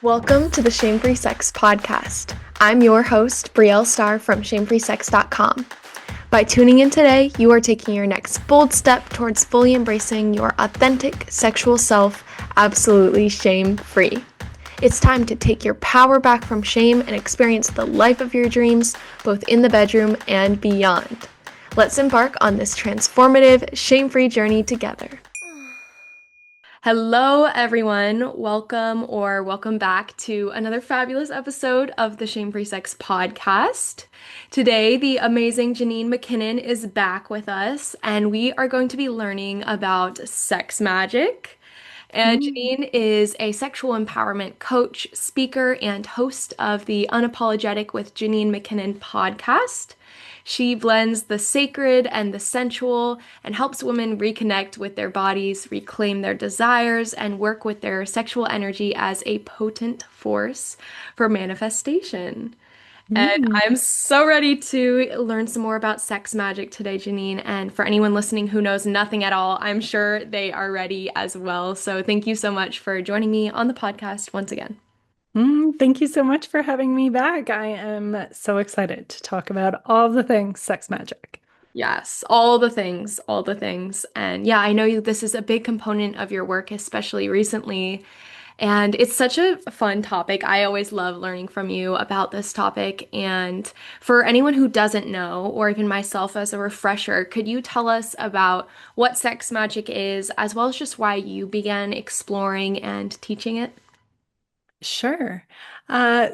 Welcome to the Shame-Free Sex Podcast. I'm your host, Brielle Starr from shamefreesex.com. By tuning in today, you are taking your next bold step towards fully embracing your authentic sexual self, absolutely shame-free. It's time to take your power back from shame and experience the life of your dreams, both in the bedroom and beyond. Let's embark on this transformative, shame-free journey together. Hello, everyone. Welcome back to another fabulous episode of the Shame-Free Sex Podcast. Today, the amazing Jannine MacKinnon is back with us, and we are going to be learning about Sex Magick. And Jannine is a sexual empowerment coach, speaker, and host of the Unapologetic with Jannine MacKinnon podcast. She blends the sacred and the sensual and helps women reconnect with their bodies, reclaim their desires, and work with their sexual energy as a potent force for manifestation. And I'm so ready to learn some more about Sex Magick today, Jannine. And for anyone listening who knows nothing at all, I'm sure they are ready as well. So thank you so much for joining me on the podcast once again. Thank you so much for having me back. I am so excited to talk about all the things Sex Magick. Yes, all the things, all the things. And yeah, I know this is a big component of your work, especially recently. And it's such a fun topic. I always love learning from you about this topic. And for anyone who doesn't know, or even myself as a refresher, could you tell us about what Sex Magick is, as well as just why you began exploring and teaching it? Sure.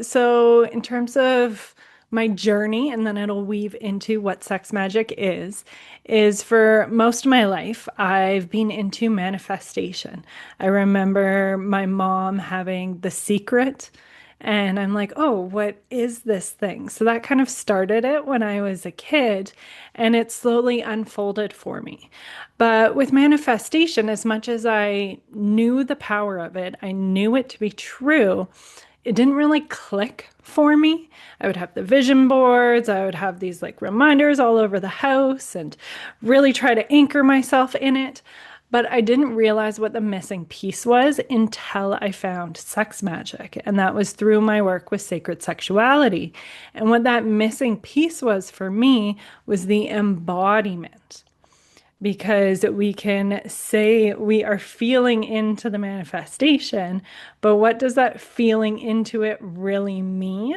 So in terms of my journey, and then it'll weave into what Sex Magick is for most of my life, I've been into manifestation. I remember my mom having The Secret, and I'm like, oh, what is this thing? So that kind of started it when I was a kid, and it slowly unfolded for me. But with manifestation, as much as I knew the power of it, I knew it to be true, it didn't really click for me. I would have the vision boards, I would have these like reminders all over the house and really try to anchor myself in it. But I didn't realize what the missing piece was until I found Sex Magick. And that was through my work with sacred sexuality. And what that missing piece was for me was the embodiment, because we can say we are feeling into the manifestation, but what does that feeling into it really mean?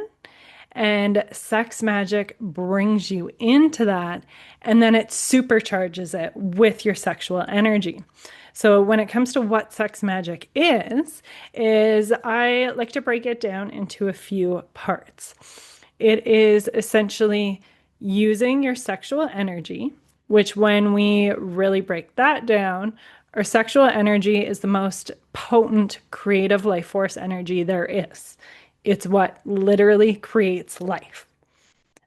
And Sex Magick brings you into that, and then it supercharges it with your sexual energy. So when it comes to what Sex Magick is I like to break it down into a few parts. It is essentially using your sexual energy, which when we really break that down, our sexual energy is the most potent creative life force energy there is. It's what literally creates life.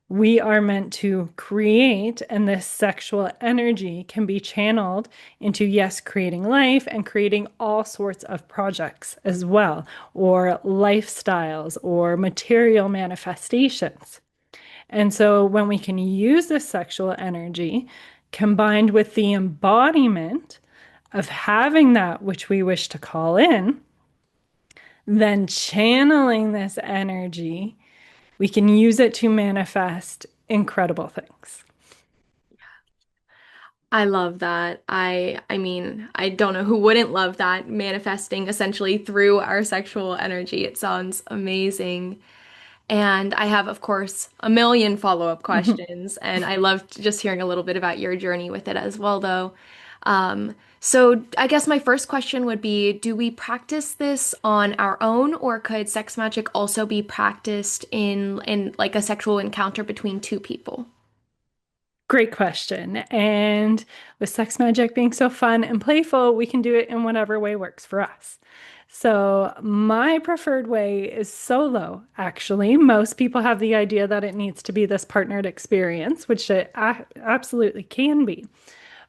We are meant to create, and this sexual energy can be channeled into, yes, creating life and creating all sorts of projects as well, or lifestyles or material manifestations. And so when we can use this sexual energy combined with the embodiment of having that which we wish to call in, then channeling this energy, we can use it to manifest incredible things. I love that. I mean, I don't know who wouldn't love that, manifesting essentially through our sexual energy. It sounds amazing. And I have, of course, a million follow-up questions, and I loved just hearing a little bit about your journey with it as well, though. So I guess my first question would be, do we practice this on our own, or could Sex Magick also be practiced in like a sexual encounter between two people? Great question. And with Sex Magick being so fun and playful, we can do it in whatever way works for us. So my preferred way is solo, actually. Most people have the idea that it needs to be this partnered experience, which it absolutely can be.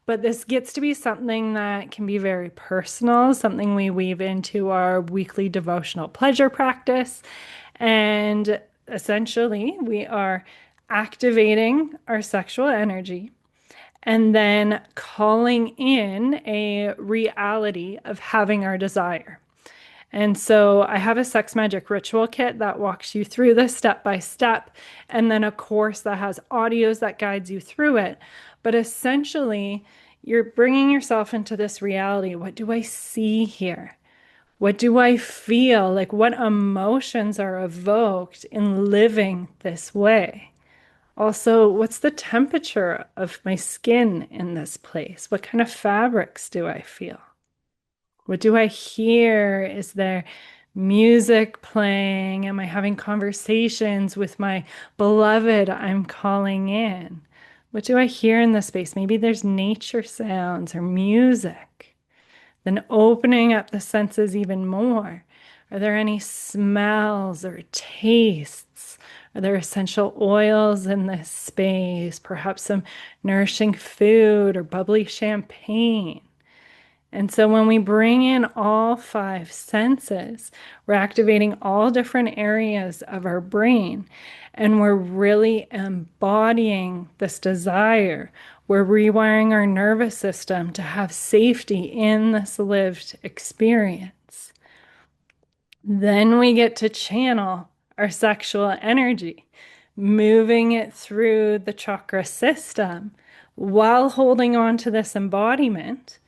But this gets to be something that can be very personal, something we weave into our weekly devotional pleasure practice. And essentially, we are activating our sexual energy and then calling in a reality of having our desire. And so I have a Sex Magic ritual kit that walks you through this step by step, and then a course that has audios that guides you through it. But essentially, you're bringing yourself into this reality. What do I see here? What do I feel? Like, what emotions are evoked in living this way? Also, what's the temperature of my skin in this place? What kind of fabrics do I feel? What do I hear? Is there music playing? Am I having conversations with my beloved I'm calling in? What do I hear in the space? Maybe there's nature sounds or music. Then opening up the senses even more. Are there any smells or tastes? Are there essential oils in this space? Perhaps some nourishing food or bubbly champagne. And so when we bring in all five senses, we're activating all different areas of our brain and we're really embodying this desire. We're rewiring our nervous system to have safety in this lived experience. Then we get to channel our sexual energy, moving it through the chakra system while holding on to this embodiment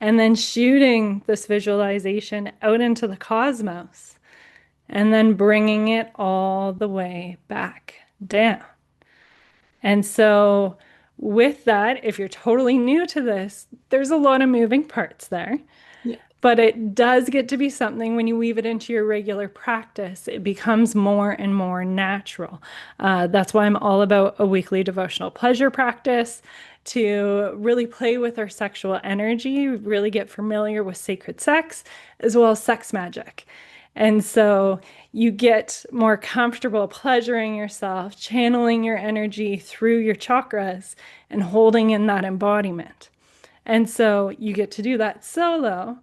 and then shooting this visualization out into the cosmos and then bringing it all the way back down. And so, with that, if you're totally new to this, there's a lot of moving parts there. Yeah. But it does get to be something when you weave it into your regular practice, it becomes more and more natural. That's why I'm all about a weekly devotional pleasure practice to really play with our sexual energy, really get familiar with sacred sex, as well as sex magic. And so you get more comfortable pleasuring yourself, channeling your energy through your chakras, and holding in that embodiment. And so you get to do that solo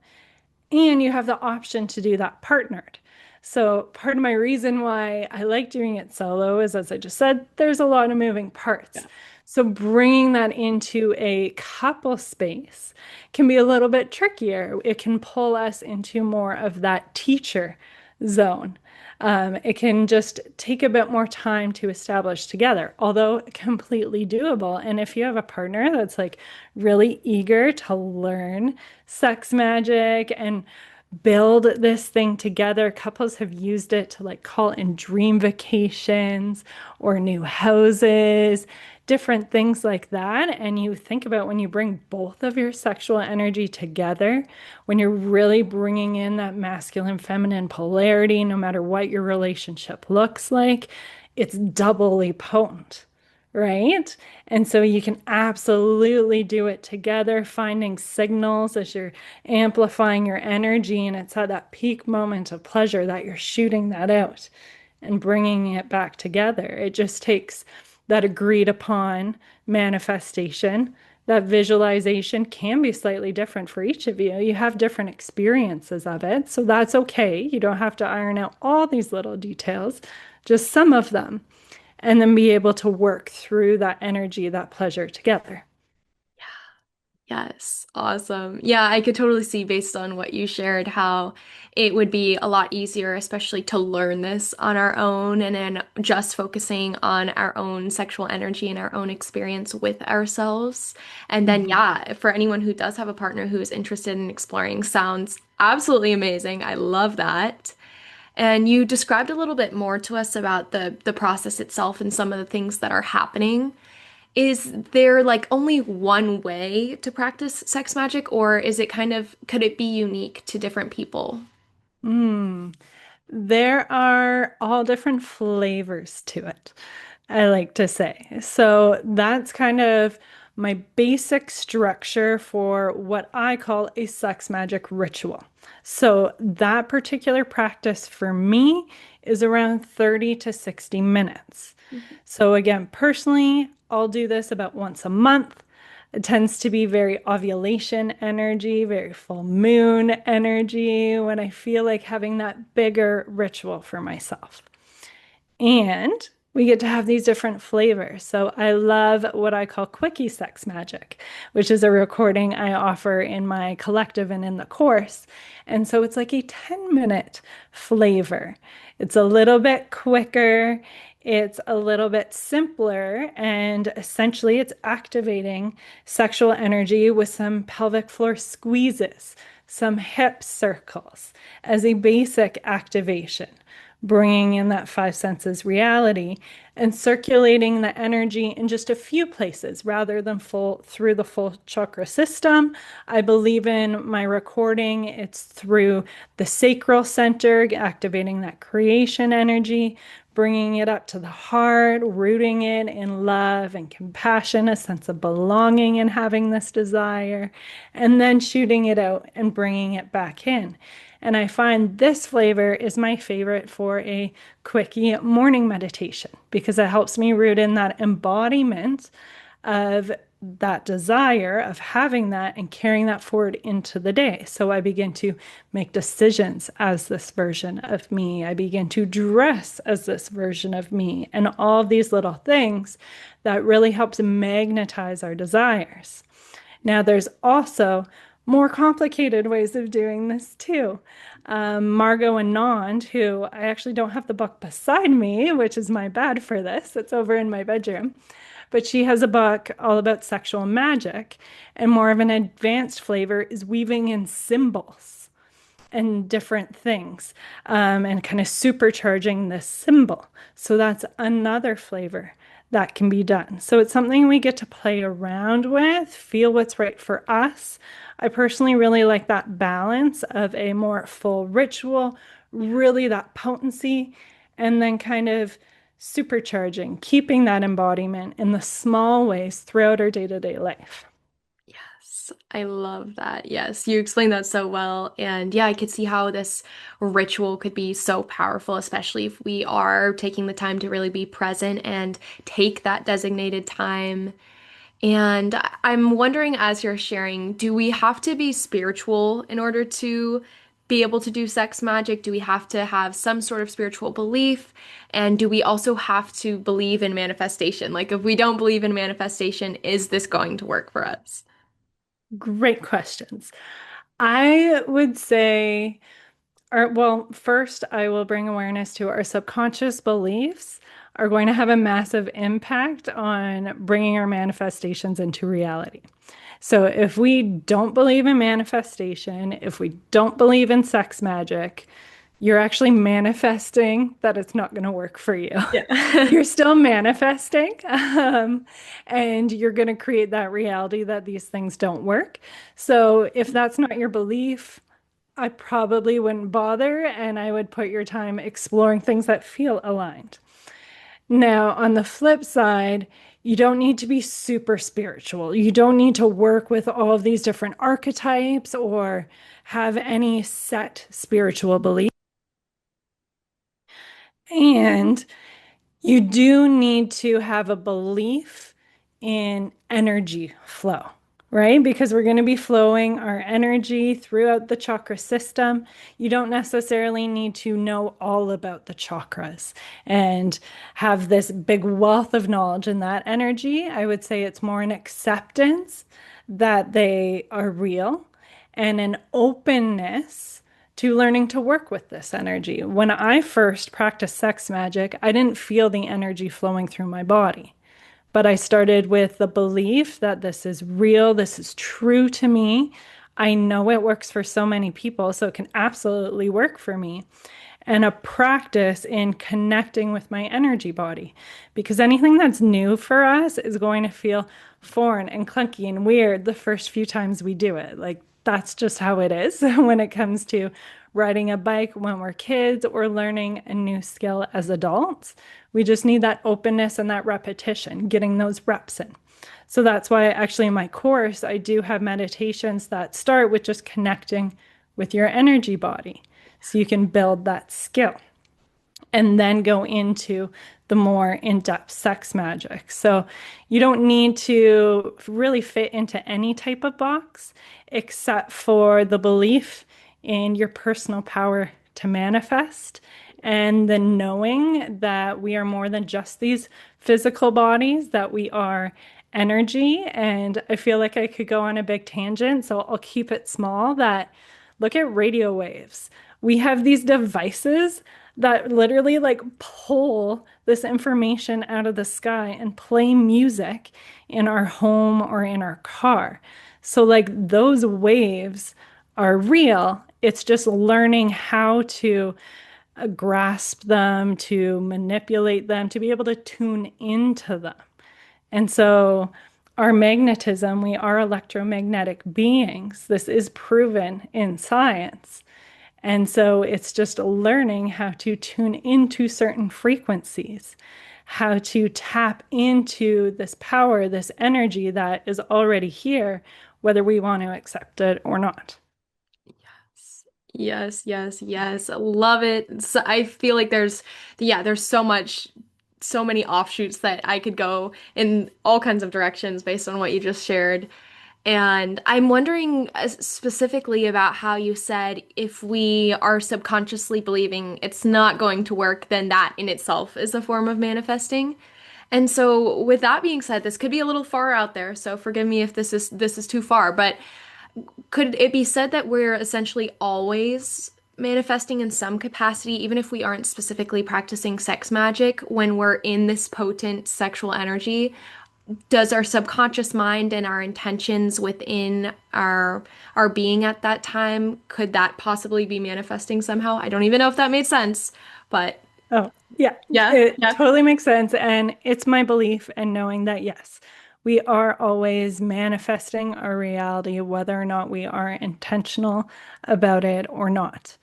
and you have the option to do that partnered. So, part of my reason why I like doing it solo is, as I just said, there's a lot of moving parts. Yeah. So, bringing that into a couple space can be a little bit trickier. It can pull us into more of that teacher zone. It can just take a bit more time to establish together, although completely doable. And if you have a partner that's like really eager to learn sex magic and build this thing together, couples have used it to like call in dream vacations or new houses, different things like that. And you think about when you bring both of your sexual energy together, when you're really bringing in that masculine feminine polarity, no matter what your relationship looks like, it's doubly potent, right? And so you can absolutely do it together, finding signals as you're amplifying your energy. And it's at that peak moment of pleasure that you're shooting that out and bringing it back together. It just takes that agreed upon manifestation. That visualization can be slightly different for each of you. You have different experiences of it. So that's okay. You don't have to iron out all these little details, just some of them, and then be able to work through that energy, that pleasure together. Yes, awesome. Yeah, I could totally see based on what you shared how it would be a lot easier, especially to learn this on our own and then just focusing on our own sexual energy and our own experience with ourselves. And then, Mhm. yeah, for anyone who does have a partner who is interested in exploring, sounds absolutely amazing. I love that. And you described a little bit more to us about the process itself and some of the things that are happening. Is there like only one way to practice sex magic, or is it kind of, could it be unique to different people? Mm. There are all different flavors to it, I like to say. So that's kind of my basic structure for what I call a sex magic ritual. So that particular practice for me is around 30 to 60 minutes. Mhm. So again, personally, I'll do this about once a month. It tends to be very ovulation energy, very full moon energy when I feel like having that bigger ritual for myself. And we get to have these different flavors. So I love what I call quickie sex magic, which is a recording I offer in my collective and in the course. And so it's like a 10-minute flavor. It's a little bit quicker, it's a little bit simpler, and essentially it's activating sexual energy with some pelvic floor squeezes, some hip circles as a basic activation, bringing in that five senses reality and circulating the energy in just a few places rather than full through the full chakra system. I believe in my recording, it's through the sacral center, activating that creation energy, bringing it up to the heart, rooting it in love and compassion, a sense of belonging and having this desire, and then shooting it out and bringing it back in. And I find this flavor is my favorite for a quickie morning meditation because it helps me root in that embodiment of that desire of having that and carrying that forward into the day. So I begin to make decisions as this version of me. I begin to dress as this version of me, and all of these little things that really helps magnetize our desires. Now, there's also more complicated ways of doing this too. Margot Anand, who I actually don't have the book beside me, which is my bad for this, it's over in my bedroom, but she has a book all about sexual magic, and more of an advanced flavor is weaving in symbols and different things, and kind of supercharging this symbol. So that's another flavor that can be done. So it's something we get to play around with, feel what's right for us. I personally really like that balance of a more full ritual, really that potency, and then kind of supercharging, keeping that embodiment in the small ways throughout our day-to-day life. Yes, I love that. Yes, you explained that so well. And yeah, I could see how this ritual could be so powerful, especially if we are taking the time to really be present and take that designated time. And I'm wondering, as you're sharing, do we have to be spiritual in order to be able to do sex magic? Do we have to have some sort of spiritual belief? And do we also have to believe in manifestation? Like, if we don't believe in manifestation, is this going to work for us? Great questions. I would say, well, first, I will bring awareness to our subconscious beliefs are going to have a massive impact on bringing our manifestations into reality. So if we don't believe in manifestation, if we don't believe in sex magic, you're actually manifesting that it's not going to work for you. Yeah. You're still manifesting, and you're going to create that reality that these things don't work. So if that's not your belief, I probably wouldn't bother, and I would put your time exploring things that feel aligned. Now, on the flip side, you don't need to be super spiritual. You don't need to work with all of these different archetypes or have any set spiritual belief. And you do need to have a belief in energy flow, right? Because we're going to be flowing our energy throughout the chakra system. You don't necessarily need to know all about the chakras and have this big wealth of knowledge in that energy. I would say it's more an acceptance that they are real and an openness to learning to work with this energy. When I first practiced sex magic, I didn't feel the energy flowing through my body. But I started with the belief that this is real, this is true to me. I know it works for so many people, so it can absolutely work for me. And a practice in connecting with my energy body. Because anything that's new for us is going to feel foreign and clunky and weird the first few times we do it. Like, that's just how it is when it comes to riding a bike when we're kids or learning a new skill as adults. We just need that openness and that repetition, getting those reps in. So that's why actually in my course, I do have meditations that start with just connecting with your energy body so you can build that skill and then go into the more in-depth sex magic. So you don't need to really fit into any type of box except for the belief in your personal power to manifest And the knowing that we are more than just these physical bodies, that we are energy. And I feel like I could go on a big tangent, so I'll keep it small. That look at radio waves. We have these devices that literally like pull this information out of the sky and play music in our home or in our car. So, like, those waves are real. It's just learning how to grasp them, to manipulate them, to be able to tune into them. And so, our magnetism, we are electromagnetic beings. This is proven in science. And so, it's just learning how to tune into certain frequencies, how to tap into this power, this energy that is already here, whether we want to accept it or not. Yes, yes, yes. Love it. So I feel like there's so much, so many offshoots that I could go in all kinds of directions based on what you just shared. And I'm wondering specifically about how you said if we are subconsciously believing it's not going to work, then that in itself is a form of manifesting. And so with that being said, this could be a little far out there, so forgive me if this is too far, but could it be said that we're essentially always manifesting in some capacity, even if we aren't specifically practicing sex magic, when we're in this potent sexual energy? Does our subconscious mind and our intentions within our being at that time, could that possibly be manifesting somehow? I don't even know if that made sense, but Oh, yeah, yeah, it yeah. totally makes sense. And it's my belief and knowing that, yes, we are always manifesting our reality, whether or not we are intentional about it or not.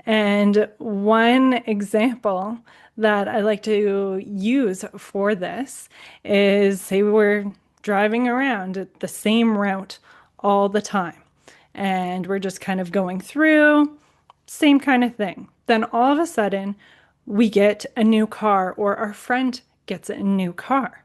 And one example that I like to use for this is say we're driving around the same route all the time, and we're just kind of going through, same kind of thing. Then all of a sudden, we get a new car, or our friend gets a new car.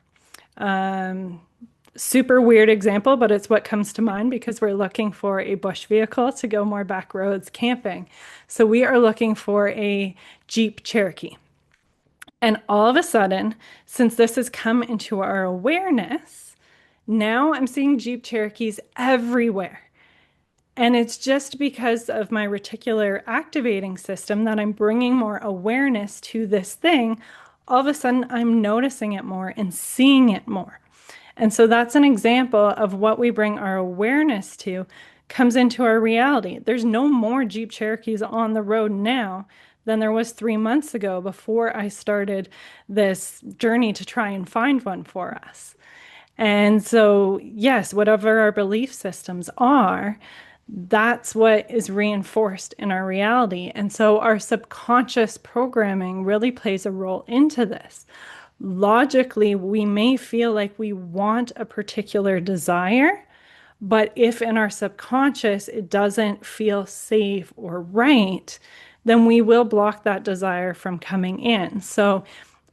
Super weird example, but it's what comes to mind because we're looking for a bush vehicle to go more back roads camping. So we are looking for a Jeep Cherokee. And all of a sudden, since this has come into our awareness, now I'm seeing Jeep Cherokees everywhere. And it's just because of my reticular activating system that I'm bringing more awareness to this thing. All of a sudden, I'm noticing it more and seeing it more. And so that's an example of what we bring our awareness to comes into our reality. There's no more Jeep Cherokees on the road now than there was 3 months ago before I started this journey to try and find one for us. And so, yes, whatever our belief systems are, that's what is reinforced in our reality. And so, our subconscious programming really plays a role into this. Logically, we may feel like we want a particular desire, but if in our subconscious it doesn't feel safe or right, then we will block that desire from coming in. So,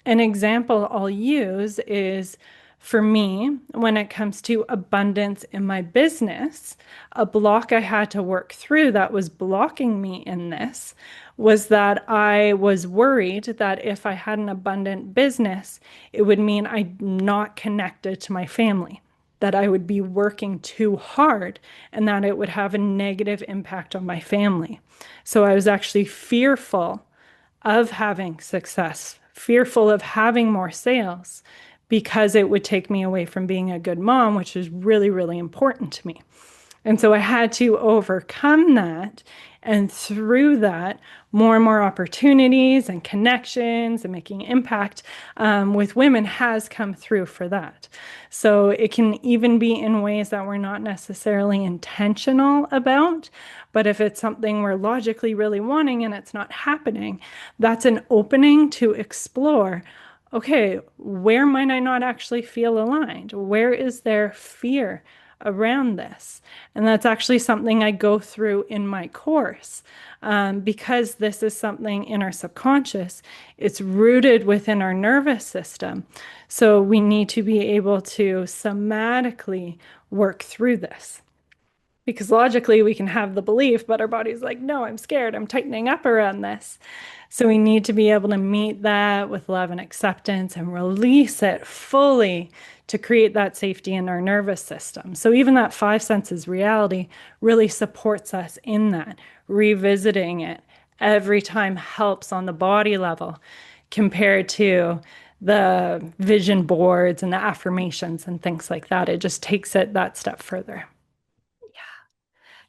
an example I'll use is for me, when it comes to abundance in my business, a block I had to work through that was blocking me in this was that I was worried that if I had an abundant business, it would mean I'm not connected to my family, that I would be working too hard, and that it would have a negative impact on my family. So I was actually fearful of having success, fearful of having more sales because it would take me away from being a good mom, which is really, really important to me. And so I had to overcome that. And through that, more and more opportunities and connections and making impact with women has come through for that. So it can even be in ways that we're not necessarily intentional about. But if it's something we're logically really wanting and it's not happening, that's an opening to explore. Okay, where might I not actually feel aligned? Where is there fear around this? And that's actually something I go through in my course because this is something in our subconscious. It's rooted within our nervous system. So we need to be able to somatically work through this. because logically we can have the belief, but our body's like, no, I'm scared. I'm tightening up around this. So we need to be able to meet that with love and acceptance and release it fully to create that safety in our nervous system. So even that five senses reality really supports us in that. Revisiting it every time helps on the body level compared to the vision boards and the affirmations and things like that. It just takes it that step further.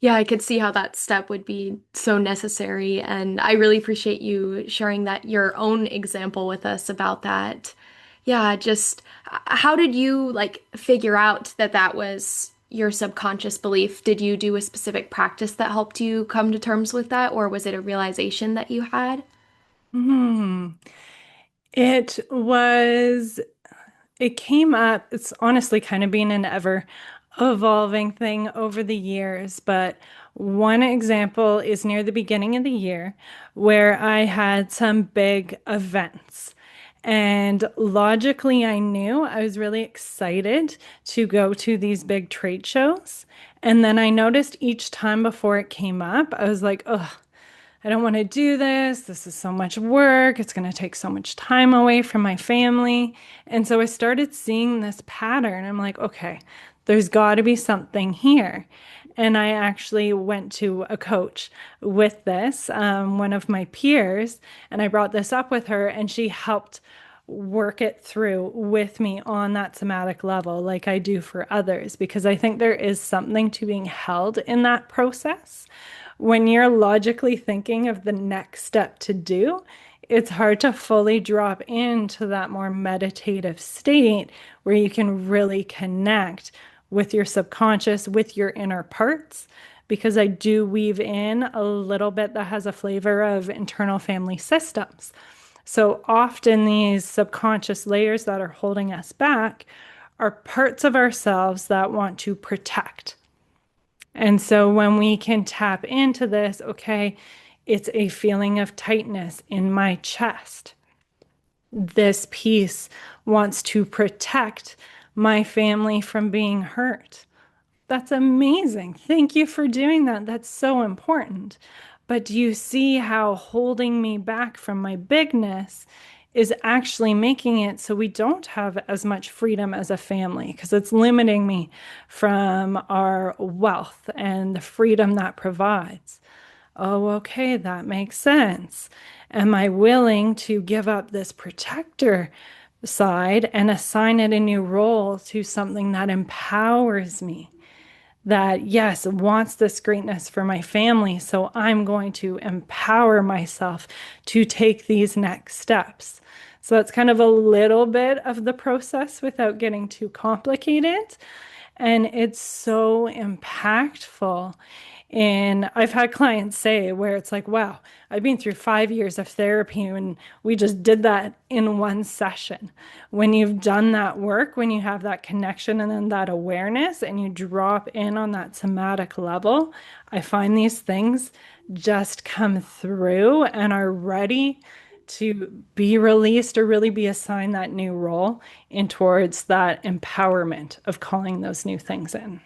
Yeah, I could see how that step would be so necessary. And I really appreciate you sharing that your own example with us about that. Yeah, just how did you like figure out that that was your subconscious belief? Did you do a specific practice that helped you come to terms with that, or was it a realization that you had? Hmm. It was It came up, it's honestly kind of been an ever evolving thing over the years, but one example is near the beginning of the year where I had some big events. And logically, I knew I was really excited to go to these big trade shows. And then I noticed each time before it came up, I was like, oh, I don't want to do this. This is so much work. It's going to take so much time away from my family. And so I started seeing this pattern. I'm like, okay, there's got to be something here. And I actually went to a coach with this, one of my peers, and I brought this up with her, and she helped work it through with me on that somatic level, like I do for others, because I think there is something to being held in that process when you're logically thinking of the next step to do, it's hard to fully drop into that more meditative state where you can really connect with your subconscious, with your inner parts, because I do weave in a little bit that has a flavor of internal family systems. So often, these subconscious layers that are holding us back are parts of ourselves that want to protect. And so when we can tap into this, okay, it's a feeling of tightness in my chest. This piece wants to protect my family from being hurt. That's amazing. Thank you for doing that. That's so important. But do you see how holding me back from my bigness is actually making it so we don't have as much freedom as a family because it's limiting me from our wealth and the freedom that provides? Oh, okay, that makes sense. Am I willing to give up this protector side and assign it a new role to something that empowers me? That, yes, wants this greatness for my family. So I'm going to empower myself to take these next steps. So that's kind of a little bit of the process without getting too complicated. And it's so impactful. And I've had clients say where it's like, wow, I've been through 5 years of therapy and we just did that in one session. When you've done that work, when you have that connection and then that awareness and you drop in on that somatic level, I find these things just come through and are ready to be released or really be assigned that new role in towards that empowerment of calling those new things in.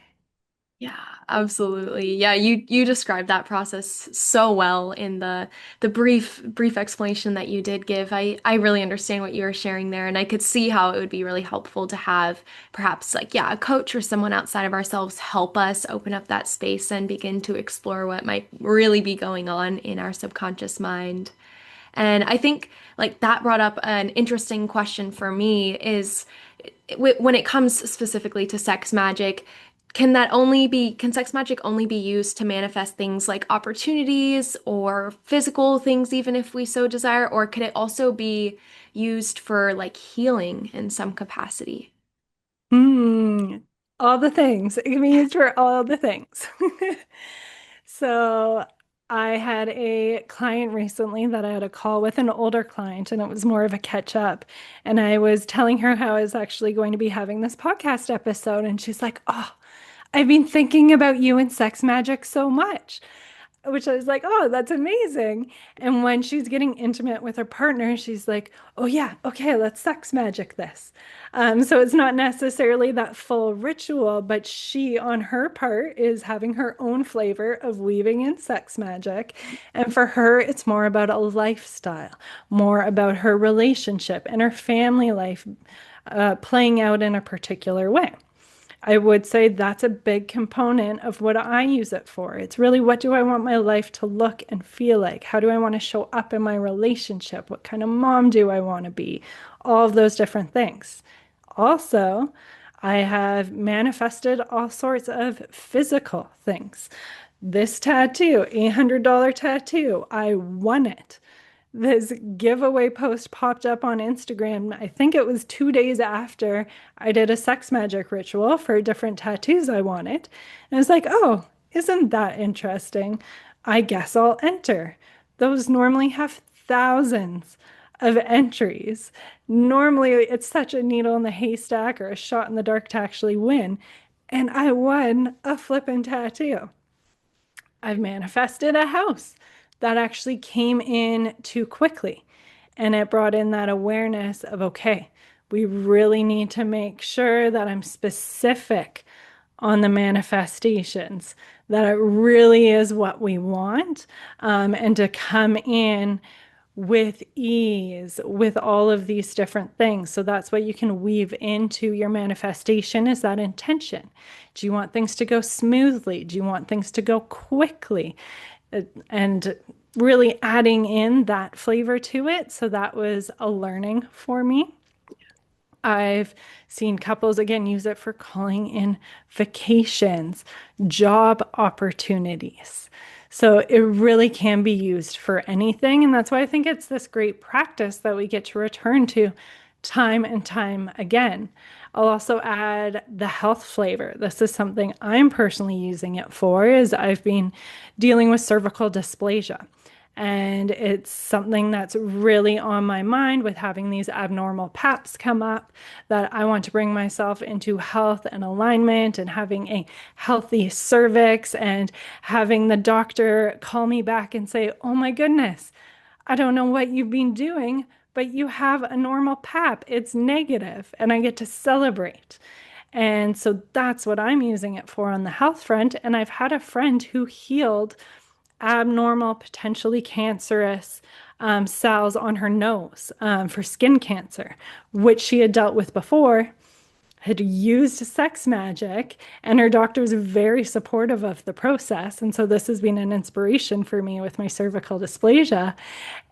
Yeah, absolutely. Yeah, you described that process so well in the brief explanation that you did give. I really understand what you were sharing there, and I could see how it would be really helpful to have perhaps like yeah, a coach or someone outside of ourselves help us open up that space and begin to explore what might really be going on in our subconscious mind. And I think like that brought up an interesting question for me is when it comes specifically to sex magic, can sex magic only be used to manifest things like opportunities or physical things, even if we so desire, or could it also be used for like healing in some capacity? Hmm, all the things. It can be used for all the things. So I had a client recently that I had a call with, an older client, and it was more of a catch up. And I was telling her how I was actually going to be having this podcast episode. And she's like, oh, I've been thinking about you and Sex Magic so much. which I was like, oh, that's amazing. And when she's getting intimate with her partner, she's like, oh, yeah, okay, let's sex magic this. So it's not necessarily that full ritual, but she, on her part, is having her own flavor of weaving in sex magic. And for her, it's more about a lifestyle, more about her relationship and her family life playing out in a particular way. I would say that's a big component of what I use it for. It's really, what do I want my life to look and feel like? How do I want to show up in my relationship? What kind of mom do I want to be? All of those different things. Also, I have manifested all sorts of physical things. This tattoo, $800 tattoo, I won it. This giveaway post popped up on Instagram. I think it was 2 days after I did a sex magic ritual for different tattoos I wanted. And I was like, oh, isn't that interesting? I guess I'll enter. Those normally have thousands of entries. Normally, it's such a needle in the haystack or a shot in the dark to actually win. And I won a flippin' tattoo. I've manifested a house that actually came in too quickly. And it brought in that awareness of, okay, we really need to make sure that I'm specific on the manifestations, that it really is what we want, and to come in with ease with all of these different things. So that's what you can weave into your manifestation, is that intention. Do you want things to go smoothly? Do you want things to go quickly? And really adding in that flavor to it. So that was a learning for me. I've seen couples again use it for calling in vacations, job opportunities. So it really can be used for anything. And that's why I think it's this great practice that we get to return to time and time again. I'll also add the health flavor. This is something I'm personally using it for, is I've been dealing with cervical dysplasia. And it's something that's really on my mind with having these abnormal PAPs come up, that I want to bring myself into health and alignment and having a healthy cervix, and having the doctor call me back and say, oh my goodness, I don't know what you've been doing, but you have a normal PAP. It's negative, and I get to celebrate. And so that's what I'm using it for on the health front. And I've had a friend who healed abnormal, potentially cancerous cells on her nose for skin cancer, which she had dealt with before, had used sex magic, and her doctor was very supportive of the process. And so this has been an inspiration for me with my cervical dysplasia.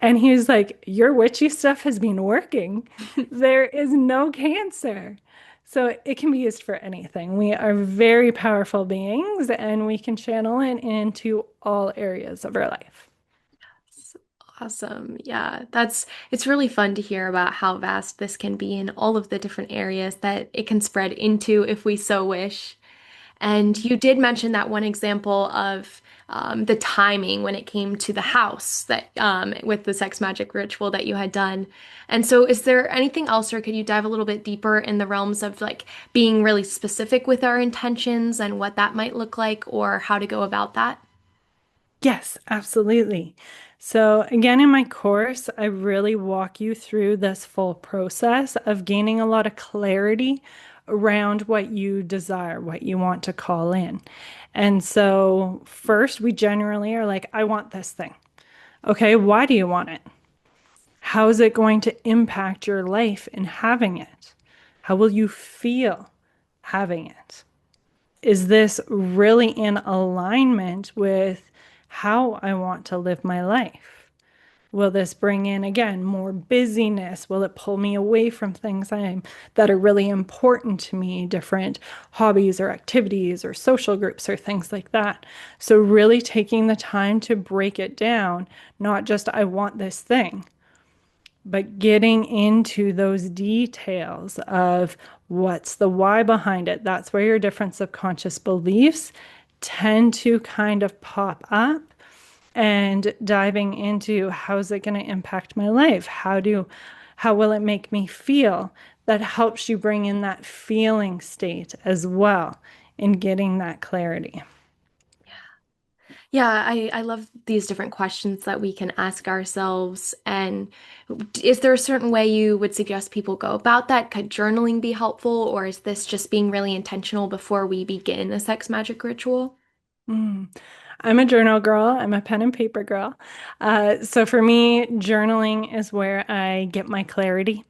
And he was like, your witchy stuff has been working. There is no cancer. So it can be used for anything. We are very powerful beings, and we can channel it into all areas of our life. Awesome. Yeah, it's really fun to hear about how vast this can be in all of the different areas that it can spread into if we so wish. And you did mention that one example of the timing when it came to the house that with the sex magic ritual that you had done. And so, is there anything else, or could you dive a little bit deeper in the realms of like being really specific with our intentions and what that might look like, or how to go about that? Yes, absolutely. So, again, in my course, I really walk you through this full process of gaining a lot of clarity around what you desire, what you want to call in. And so, first, we generally are like, I want this thing. Okay, why do you want it? How is it going to impact your life in having it? How will you feel having it? Is this really in alignment with how I want to live my life? Will this bring in again more busyness? Will it pull me away from things that are really important to me, different hobbies or activities or social groups or things like that? So really taking the time to break it down, not just I want this thing, but getting into those details of what's the why behind it. That's where your different subconscious beliefs tend to kind of pop up, and diving into how's it going to impact my life? How will it make me feel? That helps you bring in that feeling state as well in getting that clarity. Yeah, I love these different questions that we can ask ourselves. And is there a certain way you would suggest people go about that? Could journaling be helpful, or is this just being really intentional before we begin a sex magic ritual? Mm. I'm a journal girl. I'm a pen and paper girl. So for me, journaling is where I get my clarity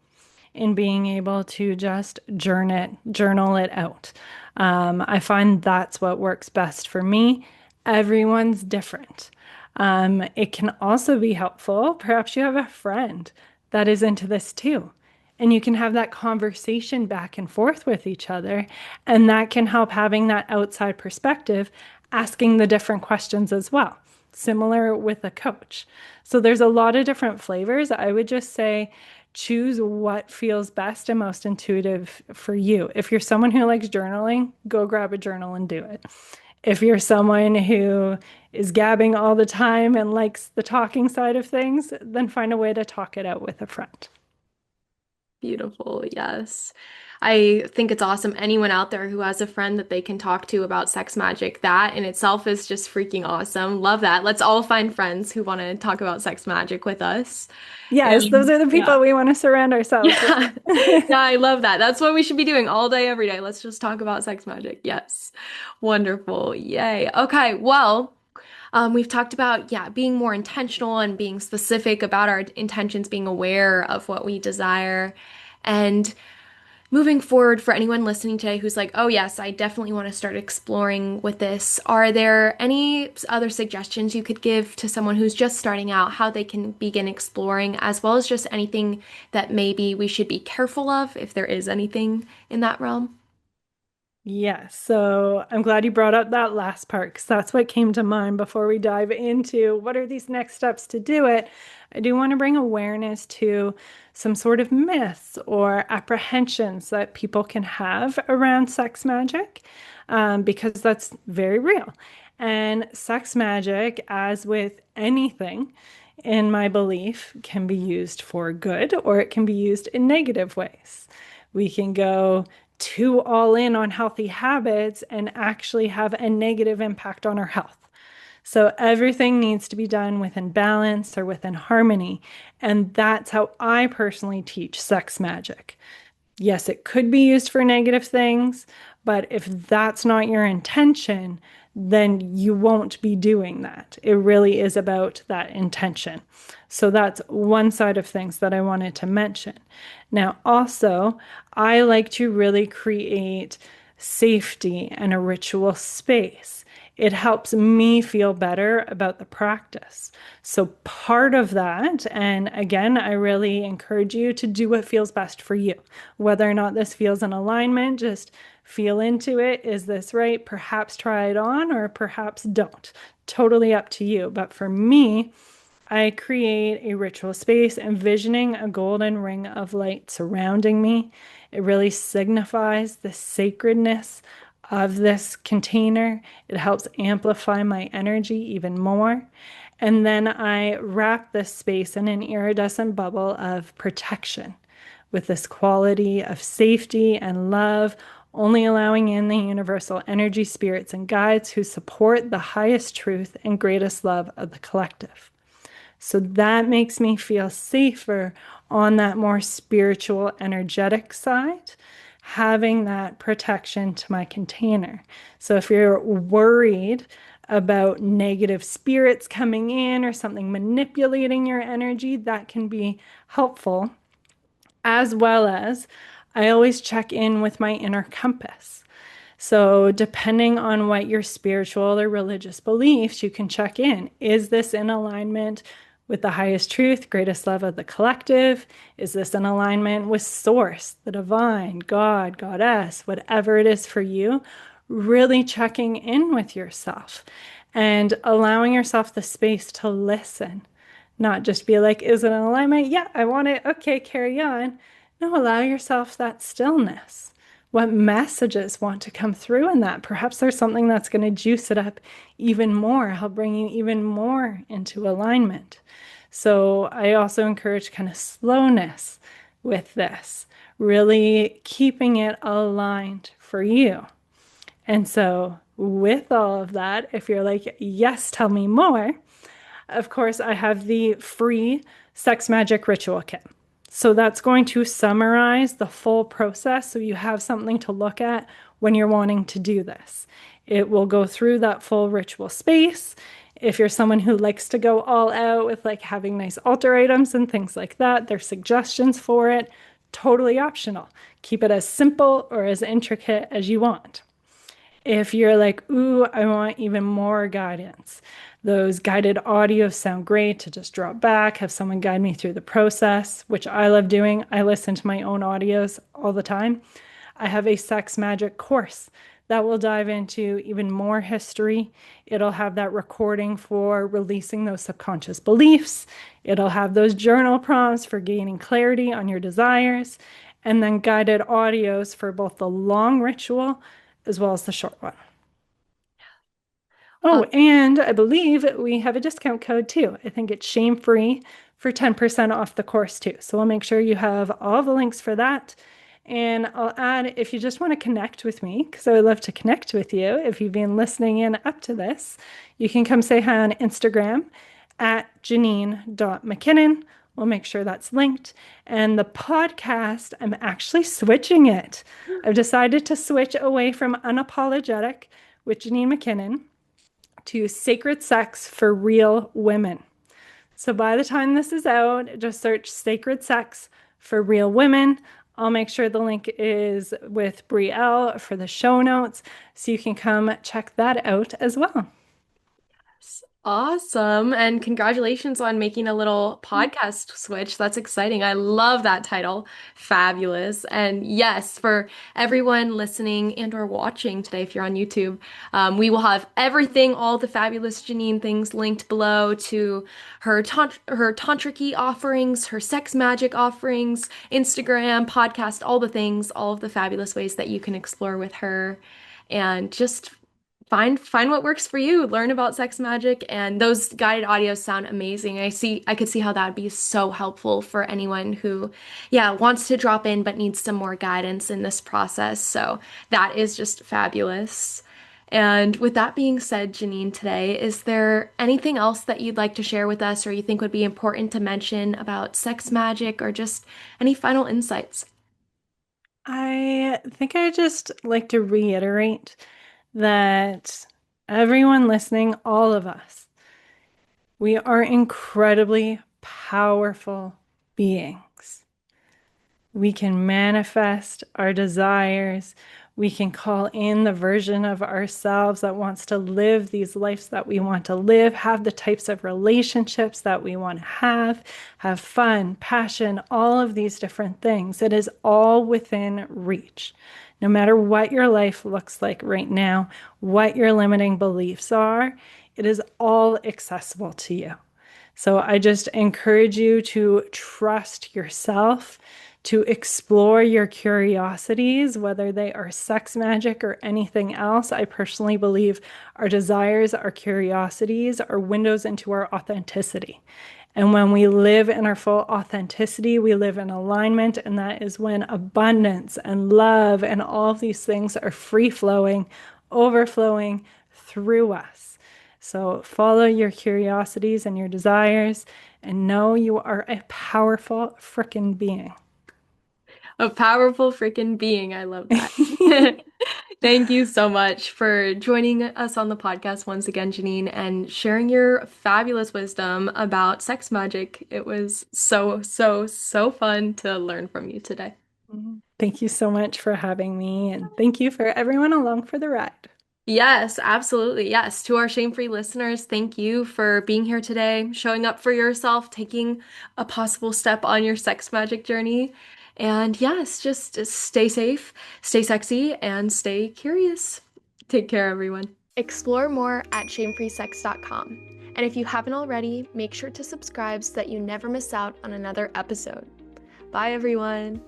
in being able to just journal it out. I find that's what works best for me. Everyone's different. It can also be helpful. Perhaps you have a friend that is into this too. And you can have that conversation back and forth with each other. And that can help having that outside perspective, asking the different questions as well, similar with a coach. So there's a lot of different flavors. I would just say choose what feels best and most intuitive for you. If you're someone who likes journaling, go grab a journal and do it. If you're someone who is gabbing all the time and likes the talking side of things, then find a way to talk it out with a friend. Beautiful, yes. I think it's awesome. Anyone out there who has a friend that they can talk to about sex magic, that in itself is just freaking awesome. Love that. Let's all find friends who want to talk about sex magic with us. Yes, those And are the yeah. people we want to surround ourselves with. Yeah. Yeah, I love that. That's what we should be doing all day, every day. Let's just talk about sex magic. Yes. Wonderful. Yay. Okay. Well, we've talked about, yeah, being more intentional and being specific about our intentions, being aware of what we desire. And moving forward, for anyone listening today who's like, oh, yes, I definitely want to start exploring with this, are there any other suggestions you could give to someone who's just starting out, how they can begin exploring, as well as just anything that maybe we should be careful of, if there is anything in that realm? Yes, so I'm glad you brought up that last part because that's what came to mind before we dive into what are these next steps to do it. I do want to bring awareness to some sort of myths or apprehensions that people can have around sex magic, because that's very real. And sex magic, as with anything, in my belief, can be used for good or it can be used in negative ways. We can go too all in on healthy habits and actually have a negative impact on our health. So everything needs to be done within balance or within harmony. And that's how I personally teach sex magic. Yes, it could be used for negative things, but if that's not your intention, then you won't be doing that. It really is about that intention. So that's one side of things that I wanted to mention. Now, also, I like to really create safety and a ritual space. It helps me feel better about the practice. So, part of that, and again, I really encourage you to do what feels best for you. Whether or not this feels in alignment, just feel into it. Is this right? Perhaps try it on, or perhaps don't. Totally up to you. But for me, I create a ritual space, envisioning a golden ring of light surrounding me. It really signifies the sacredness of this container. It helps amplify my energy even more. And then I wrap this space in an iridescent bubble of protection with this quality of safety and love, only allowing in the universal energy, spirits, and guides who support the highest truth and greatest love of the collective. So that makes me feel safer on that more spiritual, energetic side, having that protection to my container. So if you're worried about negative spirits coming in or something manipulating your energy, that can be helpful. As well as I always check in with my inner compass. So, depending on what your spiritual or religious beliefs, you can check in. Is this in alignment with the highest truth, greatest love of the collective? Is this in alignment with Source, the divine, God, Goddess, whatever it is for you? Really checking in with yourself and allowing yourself the space to listen, not just be like, is it in alignment? Yeah, I want it. Okay, carry on. No, allow yourself that stillness. What messages want to come through in that? Perhaps there's something that's going to juice it up even more, help bring you even more into alignment. So I also encourage kind of slowness with this, really keeping it aligned for you. And so with all of that, if you're like, yes, tell me more, of course, I have the free Sex Magic Ritual Kit. So that's going to summarize the full process so you have something to look at when you're wanting to do this. It will go through that full ritual space. If you're someone who likes to go all out with like having nice altar items and things like that, there's suggestions for it. Totally optional. Keep it as simple or as intricate as you want. If you're like, ooh, I want even more guidance, those guided audios sound great to just drop back, have someone guide me through the process, which I love doing. I listen to my own audios all the time. I have a Sex Magic course that will dive into even more history. It'll have that recording for releasing those subconscious beliefs. It'll have those journal prompts for gaining clarity on your desires, and then guided audios for both the long ritual as well as the short one. Uh, Oh, and I believe we have a discount code too. I think it's shame free for 10% off the course too. So we'll make sure you have all the links for that. And I'll add, if you just want to connect with me, because I would love to connect with you, if you've been listening in up to this, you can come say hi on Instagram at Jannine.MacKinnon. We'll make sure that's linked. And the podcast, I'm actually switching it. I've decided to switch away from Unapologetic with Jannine MacKinnon to Sacred Sex for Real Women. So by the time this is out, just search Sacred Sex for Real Women. I'll make sure the link is with Brielle for the show notes so you can come check that out as well. Awesome. And congratulations on making a little podcast switch. That's exciting. I love that title. Fabulous. And yes, for everyone listening and or watching today, if you're on YouTube, we will have everything, all the fabulous Jannine things linked below to her tantric offerings, her sex magic offerings, Instagram, podcast, all the things, all of the fabulous ways that you can explore with her and just find what works for you. Learn about sex magic, and those guided audios sound amazing. I could see how that would be so helpful for anyone who, yeah, wants to drop in but needs some more guidance in this process. So that is just fabulous. And with that being said, Jannine, today, is there anything else that you'd like to share with us or you think would be important to mention about sex magic or just any final insights? I think I just like to reiterate that everyone listening, all of us, we are incredibly powerful beings. We can manifest our desires. We can call in the version of ourselves that wants to live these lives that we want to live, have the types of relationships that we want to have fun, passion, all of these different things. It is all within reach. No matter what your life looks like right now, what your limiting beliefs are, it is all accessible to you. So I just encourage you to trust yourself, to explore your curiosities, whether they are sex magic or anything else. I personally believe our desires, our curiosities are windows into our authenticity. And when we live in our full authenticity, we live in alignment, and that is when abundance and love and all of these things are free flowing, overflowing through us. So follow your curiosities and your desires and know you are a powerful freaking being. A powerful freaking being. I love that. Thank you so much for joining us on the podcast once again, Jannine, and sharing your fabulous wisdom about sex magic. It was so, so, so fun to learn from you today. Thank you so much for having me, and thank you for everyone along for the ride. Yes, absolutely. Yes. To our shame-free listeners, thank you for being here today, showing up for yourself, taking a possible step on your sex magic journey. And yes, just stay safe, stay sexy, and stay curious. Take care, everyone. Explore more at shamefreesex.com. And if you haven't already, make sure to subscribe so that you never miss out on another episode. Bye, everyone.